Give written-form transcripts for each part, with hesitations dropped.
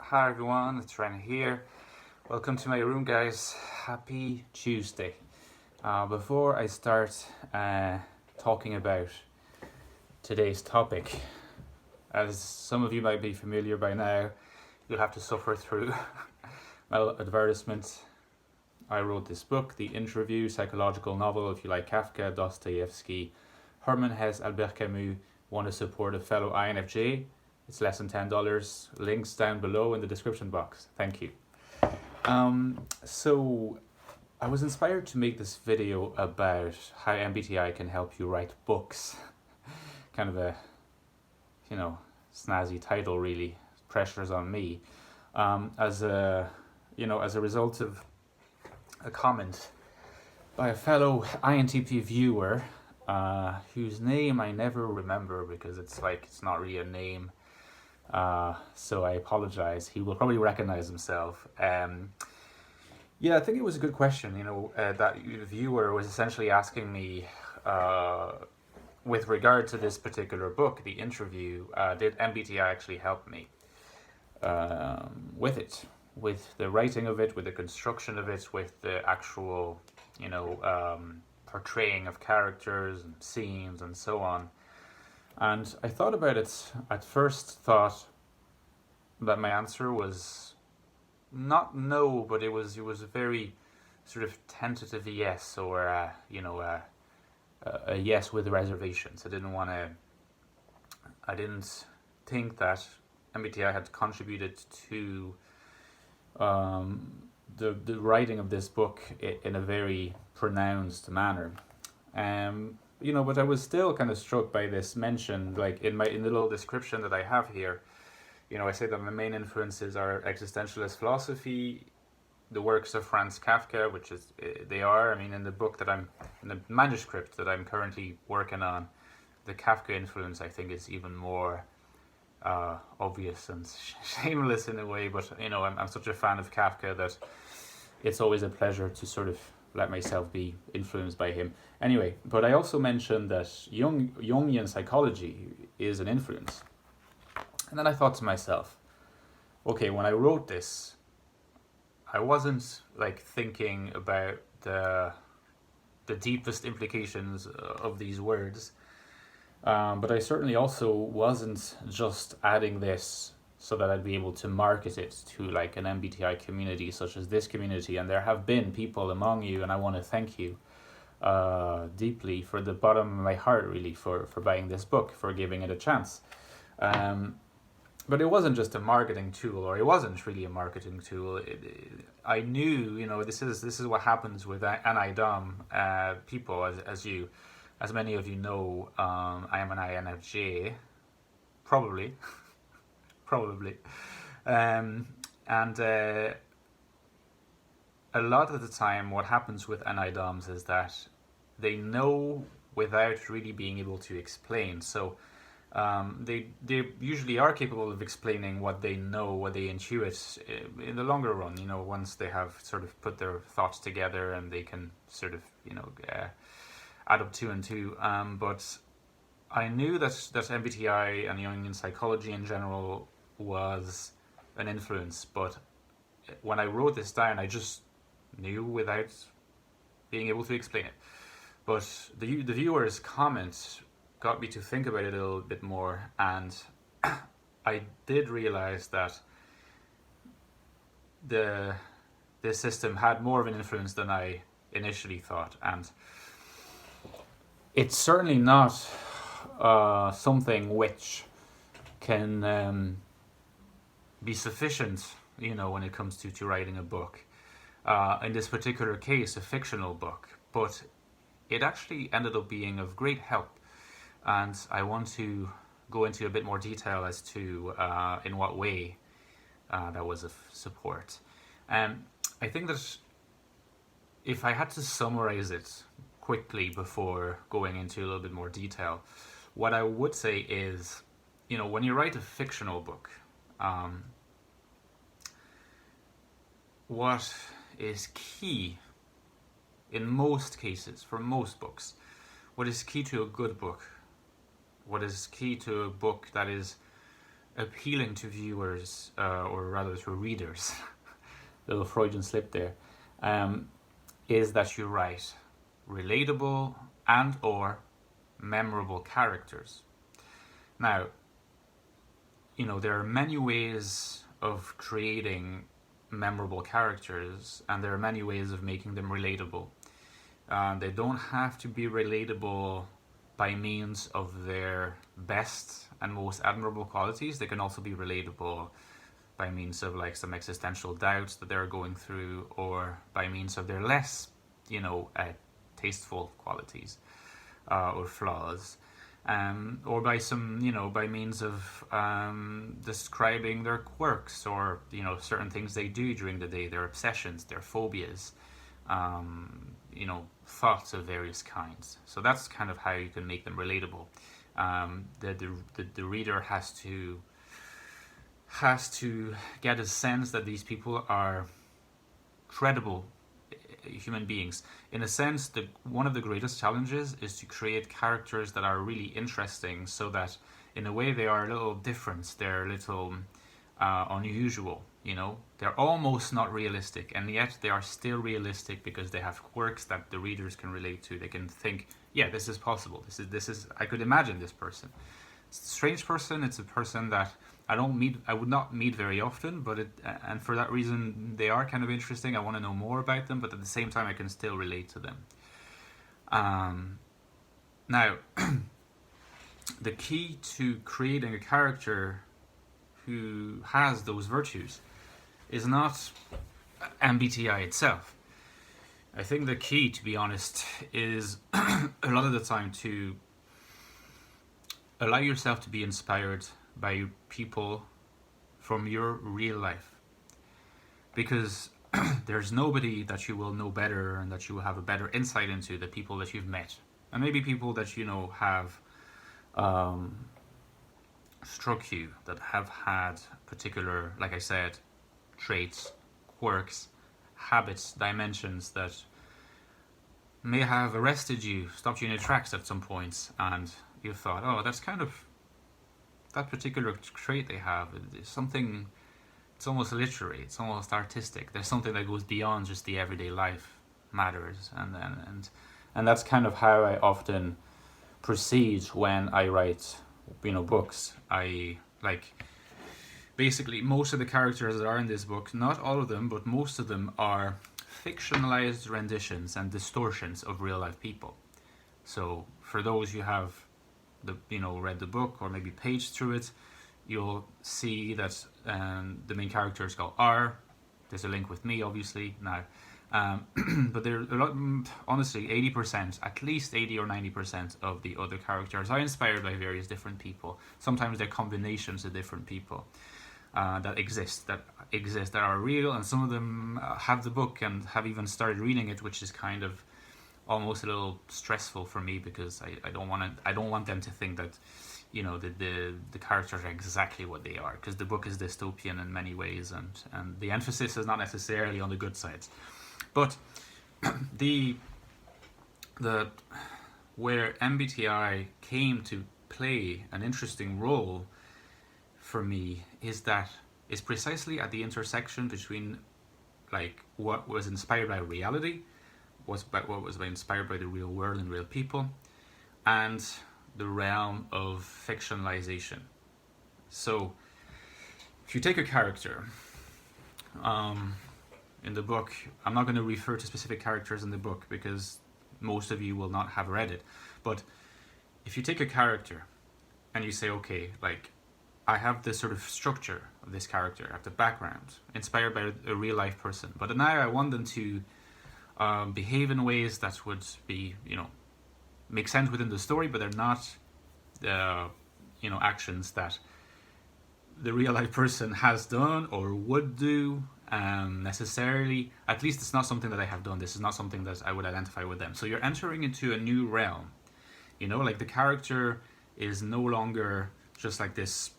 Hi everyone, it's Ren here. Welcome to my room, guys. Happy Tuesday. Before I start talking about today's topic, as some of you might be familiar by now, you'll have to suffer through my advertisement. I wrote this book, The Interview, psychological novel. If you like Kafka, Dostoevsky, Herman Hesse, Albert Camus, want to support a fellow INFJ, it's less than $10. Links down below in the description box. Thank you. So I was inspired to make this video about how MBTI can help you write books. Kind of a, snazzy title really. Pressure's on me. As a result of a comment by a fellow INTP viewer, whose name I never remember because it's not really a name. So I apologize. He will probably recognize himself. I think it was a good question. That viewer was essentially asking me, with regard to this particular book, The Interview, did MBTI actually help me with it, with the writing of it, with the construction of it, with the actual, portraying of characters and scenes and so on. And I thought about it. At first thought that my answer was not no, but it was a very sort of tentative yes, or a yes with reservations. I didn't think that MBTI had contributed to the writing of this book in a very pronounced manner. But I was still kind of struck by this mention, like in the little description that I have here. I say that my main influences are existentialist philosophy, the works of Franz Kafka, which is they are. I mean, in the manuscript that I'm currently working on, the Kafka influence I think is even more obvious and shameless in a way. But I'm such a fan of Kafka that it's always a pleasure to sort of let myself be influenced by him. Anyway, but I also mentioned that Jungian psychology is an influence. And then I thought to myself, okay, when I wrote this, I wasn't thinking about the deepest implications of these words, but I certainly also wasn't just adding this so that I'd be able to market it to an MBTI community such as this community. And there have been people among you, and I want to thank you deeply, for the bottom of my heart really, for buying this book, for giving it a chance. But it wasn't just a marketing tool, or it wasn't really a marketing tool. I knew, this is what happens with anti-dom people, as many of you know. I am an INFJ, probably. And a lot of the time what happens with anti-doms is that they know without really being able to explain. So they usually are capable of explaining what they know, what they intuit in the longer run, once they have sort of put their thoughts together and they can sort of, add up two and two. But I knew that MBTI and Jungian psychology in general was an influence, but when I wrote this down, I just knew without being able to explain it. But the viewer's comment got me to think about it a little bit more, and I did realize that this system had more of an influence than I initially thought, and it's certainly not something which can be sufficient, when it comes to writing a book. In this particular case, a fictional book, but it actually ended up being of great help. And I want to go into a bit more detail as to in what way that was of support. I think that if I had to summarize it quickly before going into a little bit more detail, what I would say is, when you write a fictional book, what is key in most cases, for most books, what is key to a good book, what is key to a book that is appealing to viewers, or rather to readers, little Freudian slip there, is that you write relatable and or memorable characters. Now, there are many ways of creating memorable characters, and there are many ways of making them relatable. They don't have to be relatable by means of their best and most admirable qualities. They can also be relatable by means of like some existential doubts that they're going through, or by means of their less, tasteful qualities or flaws, or by means of describing their quirks, or certain things they do during the day, their obsessions, their phobias, thoughts of various kinds. So that's kind of how you can make them relatable. The reader has to get a sense that these people are credible human beings. In a sense, one of the greatest challenges is to create characters that are really interesting, so that in a way they are a little different, they're a little unusual. They're almost not realistic, and yet they are still realistic because they have quirks that the readers can relate to. They can think, yeah, this is possible. This is I could imagine this person. It's a strange person. It's a person that I would not meet very often, and for that reason they are kind of interesting. I want to know more about them, but at the same time I can still relate to them. Now, the key to creating a character who has those virtues is not MBTI itself. I think the key, to be honest, is a lot of the time to allow yourself to be inspired by people from your real life. Because there's nobody that you will know better and that you will have a better insight into the people that you've met. And maybe people that have struck you, that have had particular, like I said, traits, quirks, habits, dimensions that may have arrested you, stopped you in your tracks at some points, and you thought, oh, that's kind of that particular trait they have. It's something, it's almost literary, it's almost artistic. There's something that goes beyond just the everyday life matters, and that's kind of how I often proceed when I write, books. I basically most of the characters that are in this book, not all of them, but most of them are fictionalized renditions and distortions of real life people. So for those who have read the book or maybe paged through it, you'll see that the main character is called R. There's a link with me, obviously, now. But there are a lot, honestly, 80%, at least 80 or 90% of the other characters are inspired by various different people. Sometimes they're combinations of different people that exist, that are real, and some of them have the book and have even started reading it, which is kind of almost a little stressful for me, because I don't want them to think that the characters are exactly what they are, because the book is dystopian in many ways, and the emphasis is not necessarily on the good sides. But where MBTI came to play an interesting role for me is precisely at the intersection between what was inspired by reality, what was inspired by the real world and real people, and the realm of fictionalization. So if you take a character, in the book, I'm not going to refer to specific characters in the book because most of you will not have read it, but if you take a character and you say, okay, I have this sort of structure of this character, I have the background inspired by a real life person, but now I want them to behave in ways that would be, make sense within the story, but they're not actions that the real life person has done or would do necessarily. At least it's not something that I have done. This is not something that I would identify with them. So you're entering into a new realm. The character is no longer just like this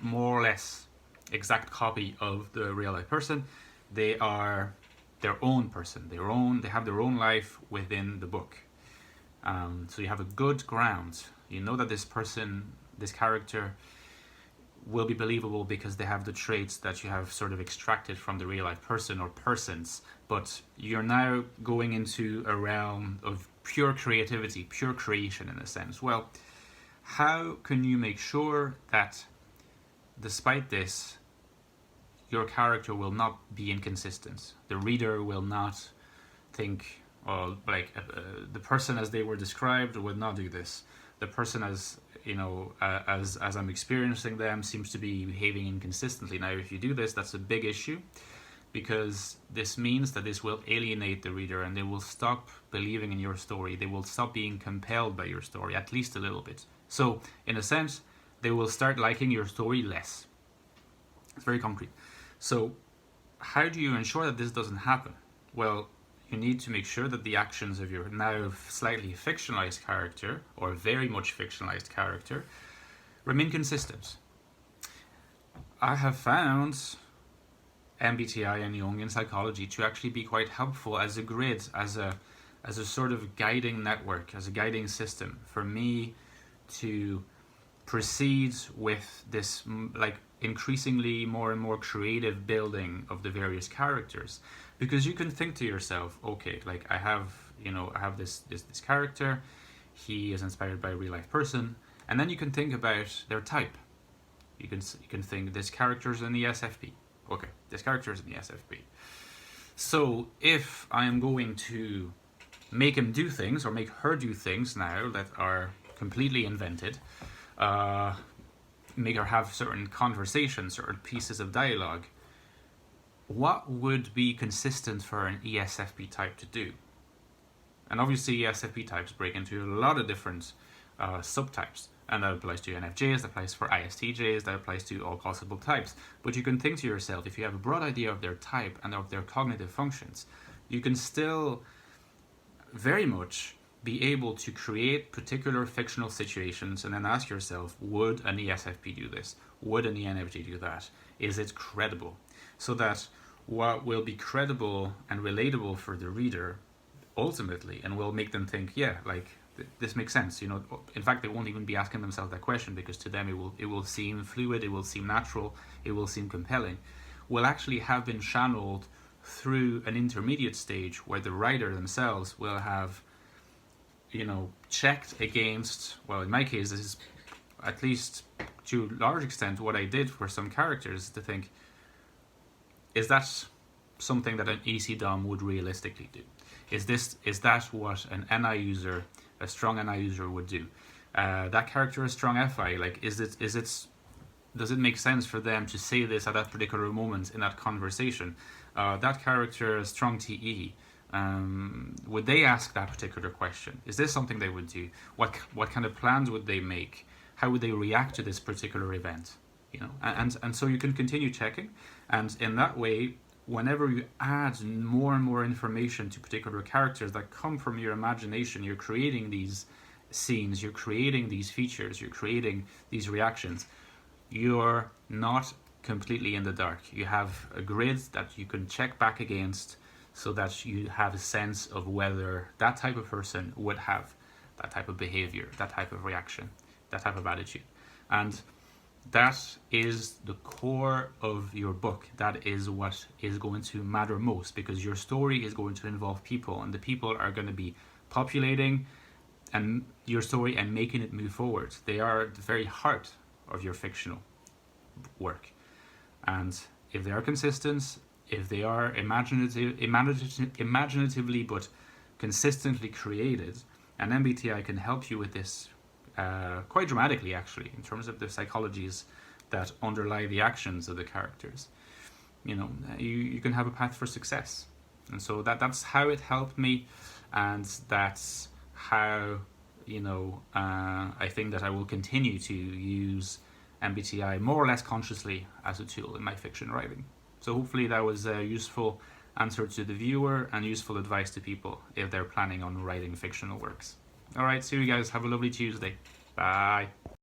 more or less exact copy of the real life person. They are their own person. They have their own life within the book. So you have a good ground. You know that this person, this character, will be believable because they have the traits that you have sort of extracted from the real life person or persons. But you're now going into a realm of pure creativity, pure creation in a sense. Well, how can you make sure that despite this, your character will not be inconsistent? The reader will not think, oh, like the person as they were described would not do this. The person as as I'm experiencing them seems to be behaving inconsistently. Now, if you do this, that's a big issue, because this means that this will alienate the reader and they will stop believing in your story. They will stop being compelled by your story, at least a little bit. So, in a sense, they will start liking your story less. It's very concrete. So, how do you ensure that this doesn't happen? Well, you need to make sure that the actions of your now slightly fictionalized character, or very much fictionalized character, remain consistent. I have found MBTI and Jungian psychology to actually be quite helpful as a grid, as a sort of guiding network, as a guiding system for me to proceed with this like increasingly more and more creative building of the various characters. Because you can think to yourself, okay, like I have this character, he is inspired by a real life person, and then you can think about their type. You can think this character is in the SFP. Okay, this character is in the SFP. So if I am going to make him do things or make her do things now that are completely invented, make her have certain conversations, certain pieces of dialogue, what would be consistent for an ESFP type to do? And obviously ESFP types break into a lot of different subtypes, and that applies to INFJs, that applies for ISTJs, that applies to all possible types. But you can think to yourself, if you have a broad idea of their type and of their cognitive functions, you can still very much be able to create particular fictional situations and then ask yourself, would an ESFP do this? Would an ENFJ do that? Is it credible? So that what will be credible and relatable for the reader ultimately, and will make them think, yeah, like this makes sense. In fact, they won't even be asking themselves that question, because to them it will seem fluid, it will seem natural, it will seem compelling, will actually have been channeled through an intermediate stage where the writer themselves will have checked against, well, in my case, this is at least to a large extent what I did for some characters, to think, is that something that an ECDOM would realistically do? Is that what an NI user, a strong NI user, would do? That character is strong FI. Like, does it make sense for them to say this at that particular moment in that conversation? That character is strong TE. Would they ask that particular question? Is this something they would do? What kind of plans would they make? How would they react to this particular event? And so you can continue checking, and in that way, whenever you add more and more information to particular characters that come from your imagination, you're creating these scenes, you're creating these features, you're creating these reactions. You're not completely in the dark. You have a grid that you can check back against, so that you have a sense of whether that type of person would have that type of behavior, that type of reaction, that type of attitude. And that is the core of your book. That is what is going to matter most, because your story is going to involve people, and the people are going to be populating and your story and making it move forward. They are the very heart of your fictional work. And if they are consistent, if they are imaginatively but consistently created, and MBTI can help you with this quite dramatically, actually, in terms of the psychologies that underlie the actions of the characters. You can have a path for success. And so that's how it helped me, and that's how I think that I will continue to use MBTI more or less consciously as a tool in my fiction writing. So hopefully that was a useful answer to the viewer and useful advice to people if they're planning on writing fictional works. All right, see you guys. Have a lovely Tuesday. Bye.